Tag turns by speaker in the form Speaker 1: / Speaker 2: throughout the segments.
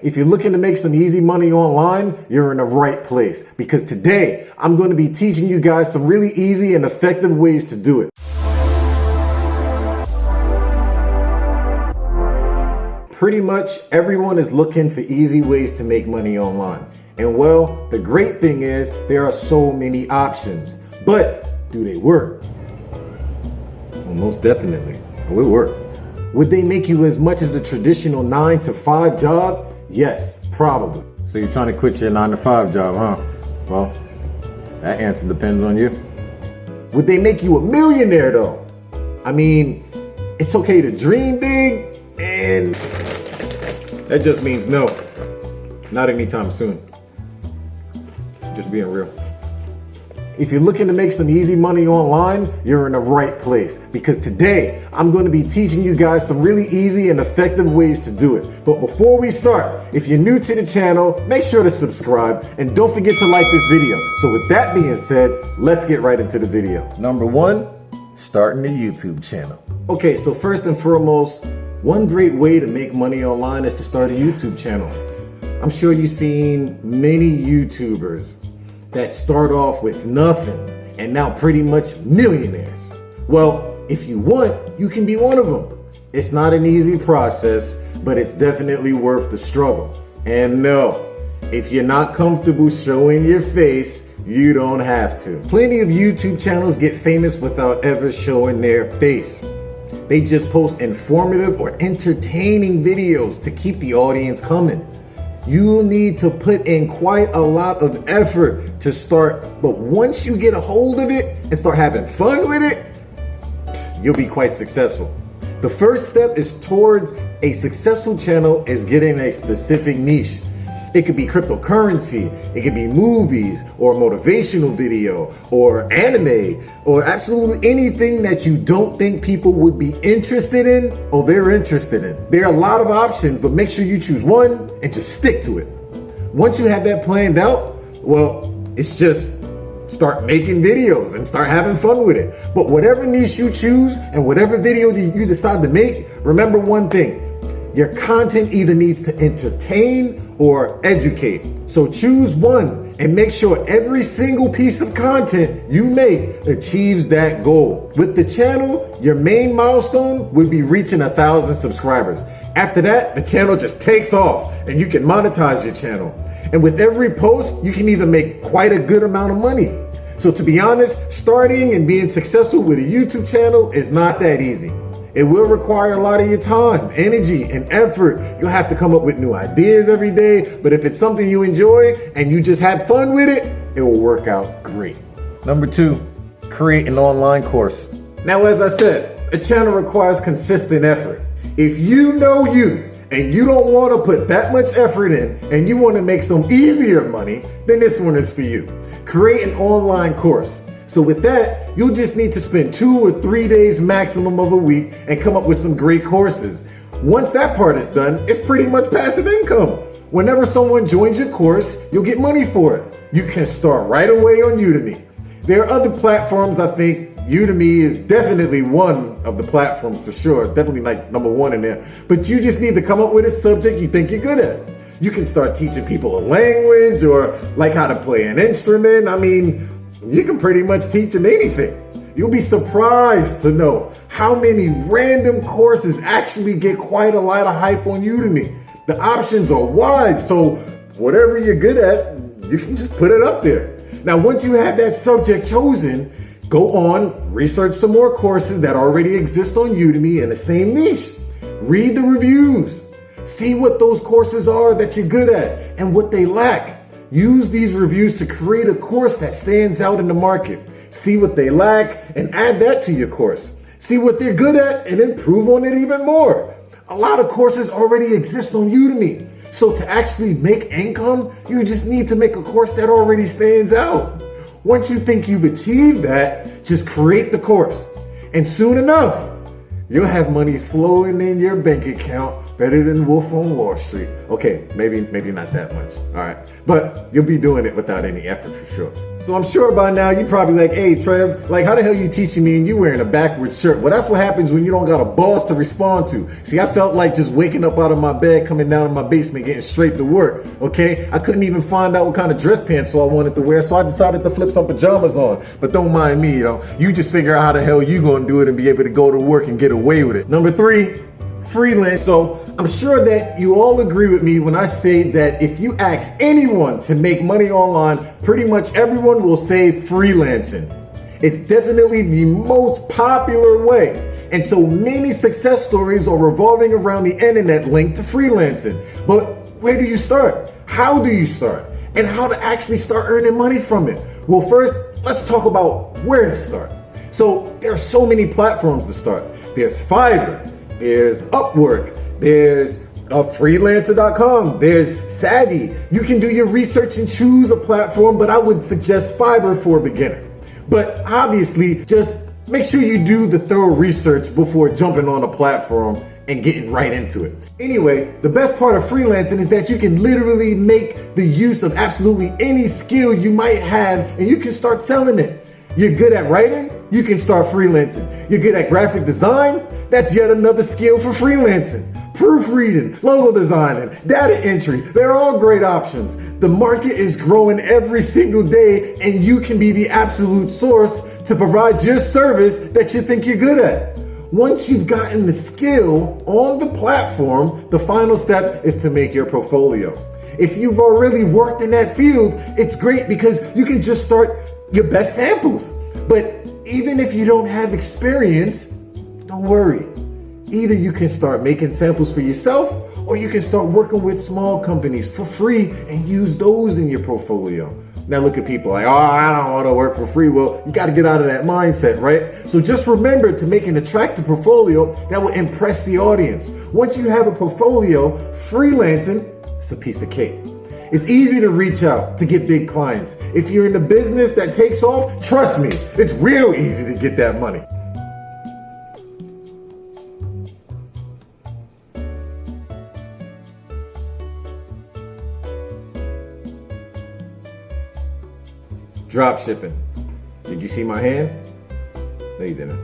Speaker 1: If you're looking to make some easy money online, you're in the right place, because today I'm going to be teaching you guys some really easy and effective ways to do it. Pretty much everyone is looking for easy ways to make money online. And well, the great thing is there are so many options, but do they work? Well, most definitely. It work. Would they make you as much as a traditional 9-to-5 job? Yes, probably. So you're trying to quit your 9-to-5 job, huh? Well, that answer depends on you. Would they make you a millionaire though? I mean, it's okay to dream big, and that just means no. Not anytime soon. Just being real. If you're looking to make some easy money online, you're in the right place, because today I'm going to be teaching you guys some really easy and effective ways to do it. But before we start, if you're new to the channel, make sure to subscribe and don't forget to like this video. So with that being said, let's get right into the video. Number one, starting a YouTube channel. Okay, so first and foremost, one great way to make money online is to start a YouTube channel. I'm sure you've seen many YouTubers that start off with nothing and now pretty much millionaires. Well, if you want, you can be one of them. It's not an easy process, but it's definitely worth the struggle. And no, if you're not comfortable showing your face, you don't have to. Plenty of YouTube channels get famous without ever showing their face. They just post informative or entertaining videos to keep the audience coming. You'll need to put in quite a lot of effort to start, but once you get a hold of it and start having fun with it, you'll be quite successful. The first step is towards a successful channel is getting a specific niche. It could be cryptocurrency, it could be movies, or motivational video, or anime, or absolutely anything that you don't think people would be interested in or they're interested in. There are a lot of options, but make sure you choose one and just stick to it. Once you have that planned out, well, it's just start making videos and start having fun with it. But whatever niche you choose and whatever video you decide to make, remember one thing. Your content either needs to entertain or educate. So choose one and make sure every single piece of content you make achieves that goal. With the channel, your main milestone would be reaching 1,000 subscribers. After that, the channel just takes off and you can monetize your channel. And with every post, you can either make quite a good amount of money. So to be honest, starting and being successful with a YouTube channel is not that easy. It will require a lot of your time, energy, and effort. You'll have to come up with new ideas every day, but if it's something you enjoy and you just have fun with it, it will work out great. Number two, create an online course. Now, as I said, a channel requires consistent effort. If you know you and you don't want to put that much effort in and you want to make some easier money, then this one is for you. Create an online course. So with that, you'll just need to spend 2 or 3 days maximum of a week and come up with some great courses. Once that part is done, it's pretty much passive income. Whenever someone joins your course, you'll get money for it. You can start right away on Udemy. There are other platforms. I think Udemy is definitely one of the platforms for sure. Definitely like number one in there. But you just need to come up with a subject you think you're good at. You can start teaching people a language or like how to play an instrument. I mean, you can pretty much teach them anything. You'll be surprised to know how many random courses actually get quite a lot of hype on Udemy. The options are wide, so whatever you're good at, you can just put it up there. Now, once you have that subject chosen, go on, research some more courses that already exist on Udemy in the same niche. Read the reviews. See what those courses are that you're good at and what they lack. Use these reviews to create a course that stands out in the market. See what they lack and add that to your course. See what they're good at and improve on it even more. A lot of courses already exist on Udemy. So to actually make income, you just need to make a course that already stands out. Once you think you've achieved that, just create the course. And soon enough, you'll have money flowing in your bank account better than Wolf on Wall Street. Okay, maybe not that much, all right? But you'll be doing it without any effort for sure. So I'm sure by now you're probably like, hey Trev, like how the hell you teaching me and you wearing a backwards shirt? Well, that's what happens when you don't got a boss to respond to. See, I felt like just waking up out of my bed, coming down in my basement, getting straight to work, okay? I couldn't even find out what kind of dress pants I wanted to wear, so I decided to flip some pajamas on. But don't mind me, you just figure out how the hell you gonna do it and be able to go to work and get away with it. Number 3, freelance. So I'm sure that you all agree with me when I say that if you ask anyone to make money online, pretty much everyone will say freelancing. It's definitely the most popular way. And so many success stories are revolving around the internet linked to freelancing. But where do you start? How do you start? And how to actually start earning money from it? Well, first, let's talk about where to start. So there are so many platforms to start. There's Fiverr, there's Upwork, there's freelancer.com, there's Savvy. You can do your research and choose a platform, but I would suggest Fiverr for a beginner. But obviously, just make sure you do the thorough research before jumping on a platform and getting right into it. Anyway, the best part of freelancing is that you can literally make the use of absolutely any skill you might have and you can start selling it. You're good at writing? You can start freelancing. You're good at graphic design? That's yet another skill for freelancing. Proofreading, logo designing, data entry, they're all great options. The market is growing every single day and you can be the absolute source to provide your service that you think you're good at. Once you've gotten the skill on the platform, the final step is to make your portfolio. If you've already worked in that field, it's great because you can just start your best samples. But even if you don't have experience, don't worry. Either you can start making samples for yourself or you can start working with small companies for free and use those in your portfolio. Now look at people like, oh, I don't want to work for free. Well, you got to get out of that mindset, right? So just remember to make an attractive portfolio that will impress the audience. Once you have a portfolio, freelancing is a piece of cake. It's easy to reach out to get big clients. If you're in a business that takes off, trust me, it's real easy to get that money. Dropshipping. Did you see my hand? No, you didn't.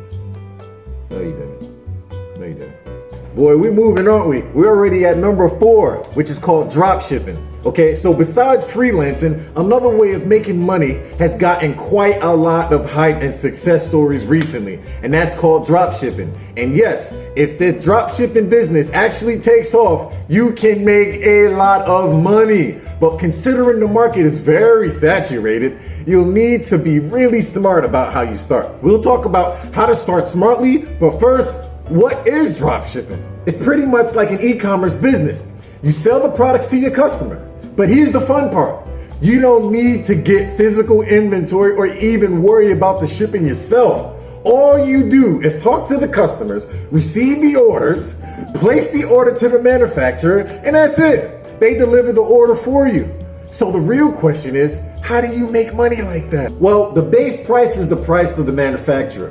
Speaker 1: No, you didn't. No, you didn't. Boy, we're moving, aren't we? We're already at number 4, which is called dropshipping. Okay, so besides freelancing, another way of making money has gotten quite a lot of hype and success stories recently, and that's called dropshipping. And yes, if the dropshipping business actually takes off, you can make a lot of money. But considering the market is very saturated, you'll need to be really smart about how you start. We'll talk about how to start smartly, but first, what is dropshipping? It's pretty much like an e-commerce business. You sell the products to your customer. But here's the fun part. You don't need to get physical inventory or even worry about the shipping yourself. All you do is talk to the customers, receive the orders, place the order to the manufacturer, and that's it. They deliver the order for you. So the real question is, how do you make money like that? Well, the base price is the price of the manufacturer.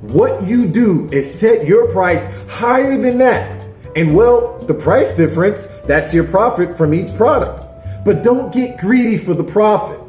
Speaker 1: What you do is set your price higher than that. And well, the price difference, that's your profit from each product. But don't get greedy for the profit.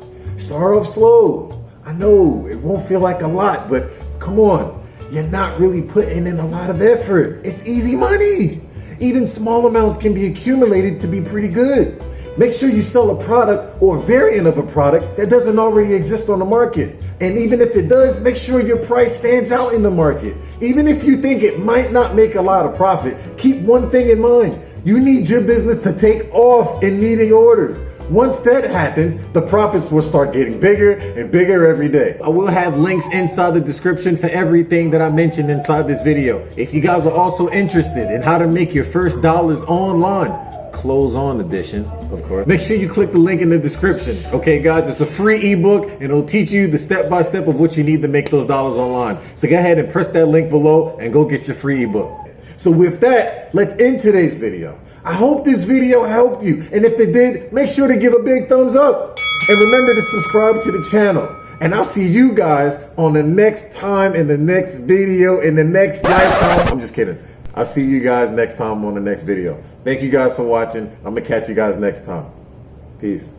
Speaker 1: Start off slow. I know it won't feel like a lot, but come on, you're not really putting in a lot of effort. It's easy money. Even small amounts can be accumulated to be pretty good. Make sure you sell a product or a variant of a product that doesn't already exist on the market. And even if it does, make sure your price stands out in the market. Even if you think it might not make a lot of profit, keep one thing in mind. You need your business to take off in needing orders. Once that happens, the profits will start getting bigger and bigger every day. I will have links inside the description for everything that I mentioned inside this video. If you guys are also interested in how to make your first dollars online, close on edition, of course, make sure you click the link in the description. Okay, guys, it's a free ebook and it'll teach you the step-by-step of what you need to make those dollars online. So go ahead and press that link below and go get your free ebook. So with that, let's end today's video. I hope this video helped you. And if it did, make sure to give a big thumbs up. And remember to subscribe to the channel. And I'll see you guys on the next time, in the next video, in the next lifetime. I'm just kidding. I'll see you guys next time on the next video. Thank you guys for watching. I'm going to catch you guys next time. Peace.